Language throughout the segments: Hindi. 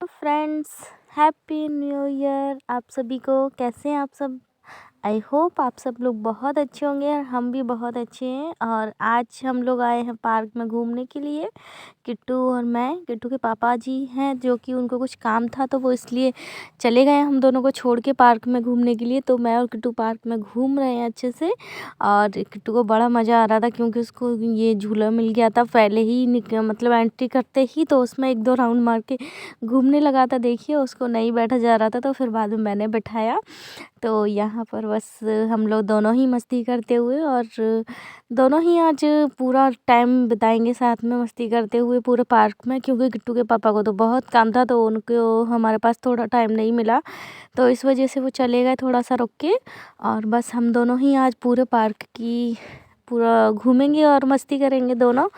फ्रेंड्स, हैप्पी न्यू ईयर आप सभी को। कैसे हैं आप सब? आई होप आप सब लोग बहुत अच्छे होंगे और हम भी बहुत अच्छे हैं। और आज हम लोग आए हैं पार्क में घूमने के लिए। किट्टू और मैं, किट्टू के पापा जी हैं जो कि उनको कुछ काम था तो वो इसलिए चले गए हम दोनों को छोड़ के पार्क में घूमने के लिए। तो मैं और किट्टू पार्क में घूम रहे हैं अच्छे से। और किट्टू को बड़ा मज़ा आ रहा था क्योंकि उसको ये झूला मिल गया था पहले ही मतलब एंट्री करते ही, तो उसमें एक दो राउंड मार के घूमने लगा था। देखिए उसको नहीं बैठा जा रहा था तो फिर बाद में मैंने बैठाया। तो यहाँ पर बस हम लोग दोनों ही मस्ती करते हुए और दोनों ही आज पूरा टाइम बिताएंगे साथ में मस्ती करते हुए पूरे पार्क में, क्योंकि किट्टू के पापा को तो बहुत काम था तो उनको हमारे पास थोड़ा टाइम नहीं मिला, तो इस वजह से वो चले गए थोड़ा सा रुक के। और बस हम दोनों ही आज पूरे पार्क की पूरा घूमेंगे और मस्ती करेंगे दोनों।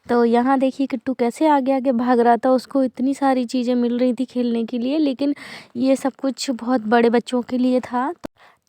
तो यहाँ देखिए किट्टू कैसे आगे आगे भाग रहा था, उसको इतनी सारी चीज़ें मिल रही थी खेलने के लिए, लेकिन ये सब कुछ बहुत बड़े बच्चों के लिए था।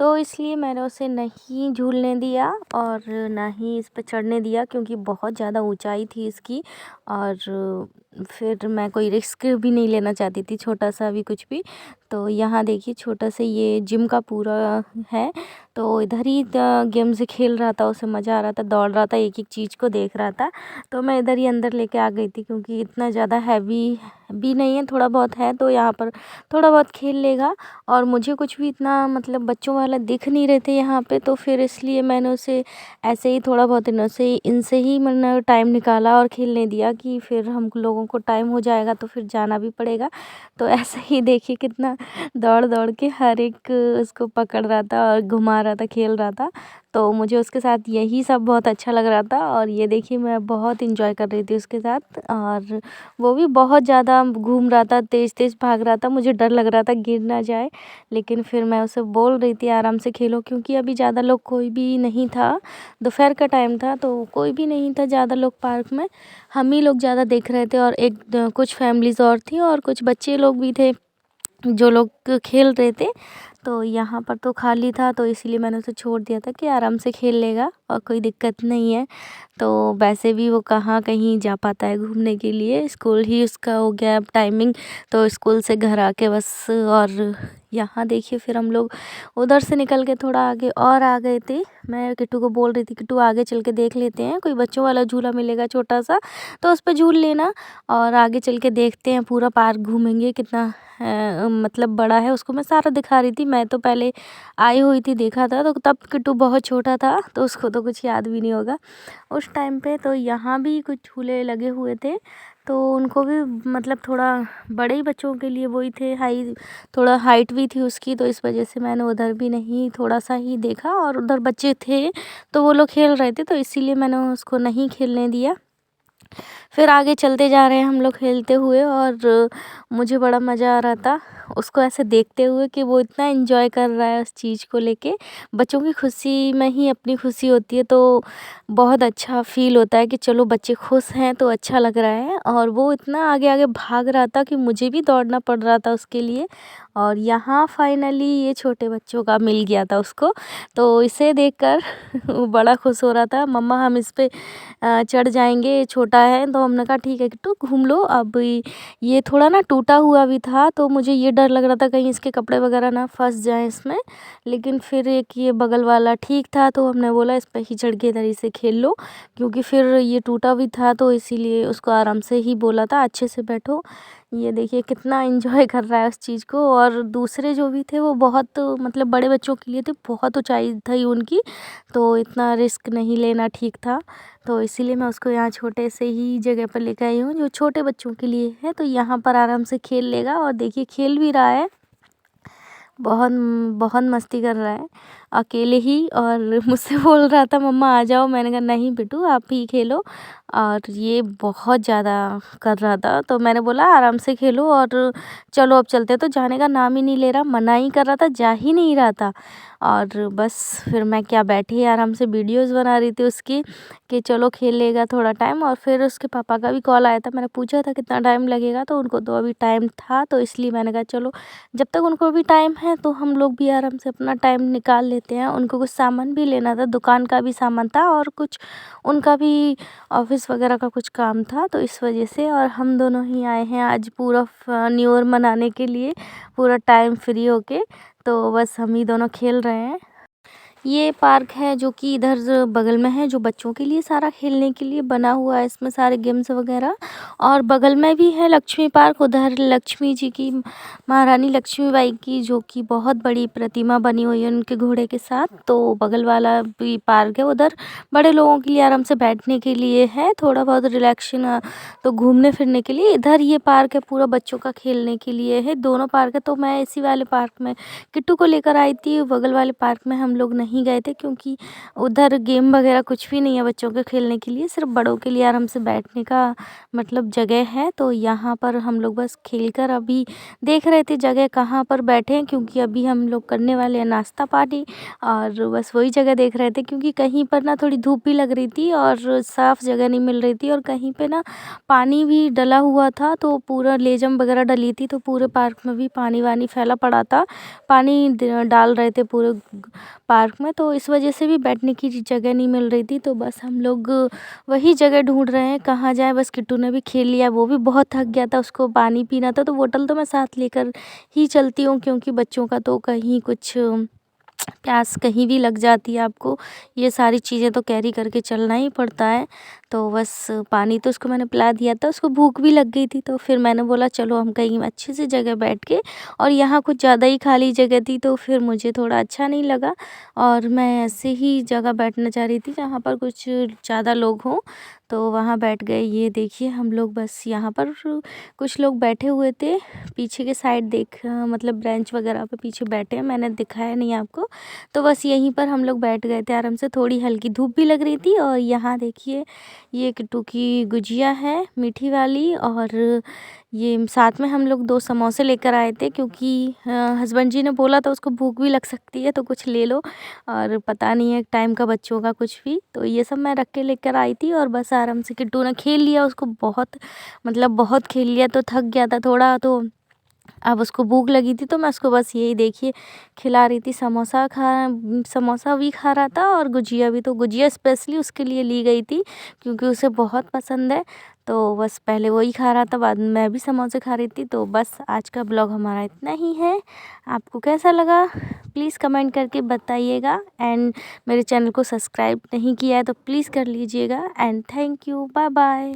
तो इसलिए मैंने उसे नहीं झूलने दिया और ना ही इस पे चढ़ने दिया क्योंकि बहुत ज़्यादा ऊंचाई थी इसकी। और फिर मैं कोई रिस्क भी नहीं लेना चाहती थी, छोटा सा भी कुछ भी। तो यहाँ देखिए छोटा सा ये जिम का पूरा है, तो इधर ही गेम से खेल रहा था, उसे मज़ा आ रहा था, दौड़ रहा था, एक एक चीज़ को देख रहा था। तो मैं इधर ही अंदर लेके आ गई थी क्योंकि इतना ज़्यादा हैवी भी नहीं है, थोड़ा बहुत है तो यहाँ पर थोड़ा बहुत खेल लेगा। और मुझे कुछ भी इतना मतलब बच्चों वाला दिख नहीं रहे थे यहाँ पे, तो फिर इसलिए मैंने उसे ऐसे ही थोड़ा बहुत इनसे ही मैंने टाइम निकाला और खेलने दिया कि फिर हम लोगों को टाइम हो जाएगा तो फिर जाना भी पड़ेगा। तो ऐसे ही देखिए कितना दौड़ दौड़ के हर एक उसको पकड़ रहा था और घुमा रहा था, खेल रहा था। तो मुझे उसके साथ यही सब बहुत अच्छा लग रहा था और ये देखिए मैं बहुत इंजॉय कर रही थी उसके साथ। और वो भी बहुत ज़्यादा घूम रहा था, तेज़ तेज़ भाग रहा था, मुझे डर लग रहा था गिर ना जाए, लेकिन फिर मैं उसे बोल रही थी आराम से खेलो क्योंकि अभी ज़्यादा लोग कोई भी नहीं था, दोपहर का टाइम था तो कोई भी नहीं था ज़्यादा लोग पार्क में, हम ही लोग ज़्यादा देख रहे थे। और कुछ फैमिलीज़ और थी और कुछ बच्चे लोग भी थे जो लोग खेल रहे थे। तो यहाँ पर तो खाली था तो इसीलिए मैंने उसे छोड़ दिया था कि आराम से खेल लेगा और कोई दिक्कत नहीं है। तो वैसे भी वो कहाँ कहीं जा पाता है घूमने के लिए, स्कूल ही उसका हो गया अब टाइमिंग, तो स्कूल से घर आके बस। और यहाँ देखिए फिर हम लोग उधर से निकल के थोड़ा आगे और आ गए थे। मैं किट्टू को बोल रही थी किट्टू आगे चल के देख लेते हैं, कोई बच्चों वाला झूला मिलेगा छोटा सा तो उस पर झूल लेना, और आगे चल के देखते हैं पूरा पार्क घूमेंगे कितना मतलब बड़ा है। उसको मैं सारा दिखा रही थी, मैं तो पहले आई हुई थी देखा था तो तब किट्टू बहुत छोटा था तो उसको तो कुछ याद भी नहीं होगा उस टाइम पे। तो यहाँ भी कुछ झूले लगे हुए थे तो उनको भी मतलब थोड़ा बड़े ही बच्चों के लिए वही थे, थोड़ा हाइट भी थी उसकी, तो इस वजह से मैंने उधर भी नहीं, थोड़ा सा ही देखा और उधर बच्चे थे तो वो लोग खेल रहे थे तो इसीलिए मैंने उसको नहीं खेलने दिया। फिर आगे चलते जा रहे हैं हम लोग खेलते हुए और मुझे बड़ा मज़ा आ रहा था उसको ऐसे देखते हुए कि वो इतना एंजॉय कर रहा है उस चीज़ को लेके। बच्चों की खुशी में ही अपनी खुशी होती है, तो बहुत अच्छा फील होता है कि चलो बच्चे खुश हैं तो अच्छा लग रहा है। और वो इतना आगे आगे भाग रहा था कि मुझे भी दौड़ना पड़ रहा था उसके लिए। और यहाँ फाइनली ये छोटे बच्चों का मिल गया था उसको, तो इसे देखकर वो बड़ा खुश हो रहा था, मम्मा हम इस पे चढ़ जाएंगे, छोटा है। तो हमने कहा ठीक है किट्टू घूम लो। अब ये थोड़ा ना टूटा हुआ भी था तो मुझे ये डर लग रहा था कहीं इसके कपड़े वगैरह ना फंस जाएं इसमें, लेकिन फिर एक ये बगल वाला ठीक था तो हमने बोला इस पे ही चढ़ के इधर ही से खेल लो, क्योंकि फिर ये टूटा भी था तो इसीलिए उसको आराम से ही बोला था अच्छे से बैठो। ये देखिए कितना एंजॉय कर रहा है उस चीज़ को। और दूसरे जो भी थे वो बहुत मतलब बड़े बच्चों के लिए थे, बहुत ऊंचाई थी उनकी, तो इतना रिस्क नहीं लेना ठीक था। तो इसीलिए मैं उसको यहाँ छोटे से ही जगह पर लेकर आई हूँ जो छोटे बच्चों के लिए है, तो यहाँ पर आराम से खेल लेगा। और देखिए खेल भी रहा है, बहुत बहुत मस्ती कर रहा है अकेले ही। और मुझसे बोल रहा था मम्मा आ जाओ, मैंने कहा नहीं बिट्टू आप ही खेलो। और ये बहुत ज़्यादा कर रहा था तो मैंने बोला आराम से खेलो और चलो अब चलते, तो जाने का नाम ही नहीं ले रहा, मना ही कर रहा था, जा ही नहीं रहा था। और बस फिर मैं क्या बैठी आराम से वीडियोस बना रही थी उसकी कि चलो खेल लेगा थोड़ा टाइम। और फिर उसके पापा का भी कॉल आया था, मैंने पूछा था कितना टाइम लगेगा तो उनको तो अभी टाइम था, तो इसलिए मैंने कहा चलो जब तक उनको भी टाइम हैं तो हम लोग भी आराम से अपना टाइम निकाल लेते हैं। उनको कुछ सामान भी लेना था, दुकान का भी सामान था और कुछ उनका भी ऑफ़िस वगैरह का कुछ काम था, तो इस वजह से। और हम दोनों ही आए हैं आज पूरा न्यू ईयर मनाने के लिए, पूरा टाइम फ्री होके। तो बस हम ही दोनों खेल रहे हैं। ये पार्क है जो कि इधर बगल में है, जो बच्चों के लिए सारा खेलने के लिए बना हुआ है, इसमें सारे गेम्स वगैरह। और बगल में भी है लक्ष्मी पार्क, उधर लक्ष्मी जी की, महारानी लक्ष्मीबाई की जो कि बहुत बड़ी प्रतिमा बनी हुई है उनके घोड़े के साथ। तो बगल वाला भी पार्क है, उधर बड़े लोगों के लिए आराम से बैठने के लिए है, थोड़ा बहुत रिलैक्शन तो घूमने फिरने के लिए। इधर ये पार्क है पूरा बच्चों का खेलने के लिए है, दोनों पार्क है। तो मैं इसी वाले पार्क में किट्टू को लेकर आई थी, बगल वाले पार्क में हम लोग नहीं गए थे क्योंकि उधर गेम वगैरह कुछ भी नहीं है बच्चों के खेलने के लिए, सिर्फ बड़ों के लिए आराम से बैठने का मतलब जगह है। तो यहाँ पर हम लोग बस खेलकर अभी देख रहे थे जगह कहाँ पर बैठें, क्योंकि अभी हम लोग करने वाले हैं नाश्ता पार्टी। और बस वही जगह देख रहे थे क्योंकि कहीं पर ना थोड़ी धूप भी लग रही थी और साफ़ जगह नहीं मिल रही थी, और कहीं पे ना पानी भी डला हुआ था, तो पूरा लेजम वगैरह डली थी, तो पूरे पार्क में भी पानी वानी फैला पड़ा था। पानी डाल रहे थे पूरे पार्क में, तो इस वजह से भी बैठने की जगह नहीं मिल रही थी। तो बस हम लोग वही जगह ढूंढ रहे हैं कहाँ जाए। बस किट्टू ने भी खेल लिया, वो भी बहुत थक गया था, उसको पानी पीना था, तो बोतल तो मैं साथ लेकर ही चलती हूँ क्योंकि बच्चों का तो कहीं कुछ प्यास कहीं भी लग जाती है आपको, ये सारी चीज़ें तो कैरी करके चलना ही पड़ता है। तो बस पानी तो उसको मैंने पिला दिया था, उसको भूख भी लग गई थी, तो फिर मैंने बोला चलो हम कहीं अच्छी सी जगह बैठ के, और यहाँ कुछ ज़्यादा ही खाली जगह थी तो फिर मुझे थोड़ा अच्छा नहीं लगा, और मैं ऐसे ही जगह बैठना चाह रही थी जहाँ पर कुछ ज़्यादा लोग हों, तो वहाँ बैठ गए। ये देखिए हम लोग बस यहाँ पर कुछ लोग बैठे हुए थे, पीछे के साइड मतलब बेंच वगैरह पे पीछे बैठे हैं, मैंने दिखाया नहीं आपको। तो बस यहीं पर हम लोग बैठ गए थे आराम से, थोड़ी हल्की धूप भी लग रही थी। और यहाँ देखिए ये किट्टू की गुजिया है मीठी वाली, और ये साथ में हम लोग 2 समोसे लेकर आए थे क्योंकि हस्बैंड जी ने बोला था उसको भूख भी लग सकती है तो कुछ ले लो, और पता नहीं है टाइम का बच्चों का कुछ भी, तो ये सब मैं रख के लेकर आई थी। और बस आराम से किट्टू ने खेल लिया, उसको बहुत मतलब बहुत खेल लिया, तो थक गया था थोड़ा, तो अब उसको भूख लगी थी तो मैं उसको बस यही देखिए खिला रही थी। समोसा भी खा रहा था और गुजिया भी, तो गुजिया स्पेशली उसके लिए ली गई थी क्योंकि उसे बहुत पसंद है। तो बस पहले वही खा रहा था, बाद में मैं भी समोसे खा रही थी। तो बस आज का ब्लॉग हमारा इतना ही है। आपको कैसा लगा प्लीज़ कमेंट करके बताइएगा, एंड मेरे चैनल को सब्सक्राइब नहीं किया है तो प्लीज़ कर लीजिएगा। And thank you, bye bye.